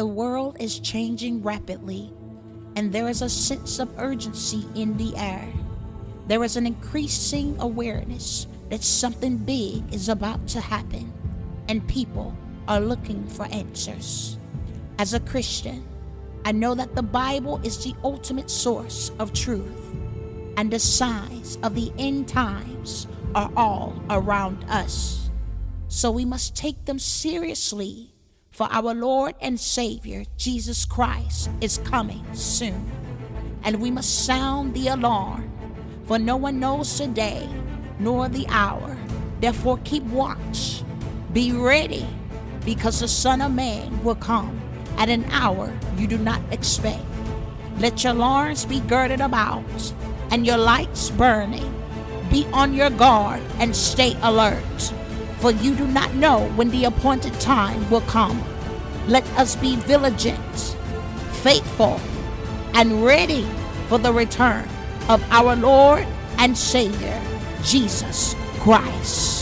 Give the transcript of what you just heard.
The world is changing rapidly, and there is a sense of urgency in the air. There is an increasing awareness that something big is about to happen, and people are looking for answers. As a Christian, I know that the Bible is the ultimate source of truth, and the signs of the end times are all around us. So we must take them seriously, for our Lord and Savior, Jesus Christ, is coming soon. And we must sound the alarm, for no one knows the day nor the hour. Therefore keep watch, be ready, because the Son of Man will come at an hour you do not expect. Let your loins be girded about and your lights burning. Be on your guard and stay alert, for you do not know when the appointed time will come. Let us be vigilant, faithful, and ready for the return of our Lord and Savior, Jesus Christ.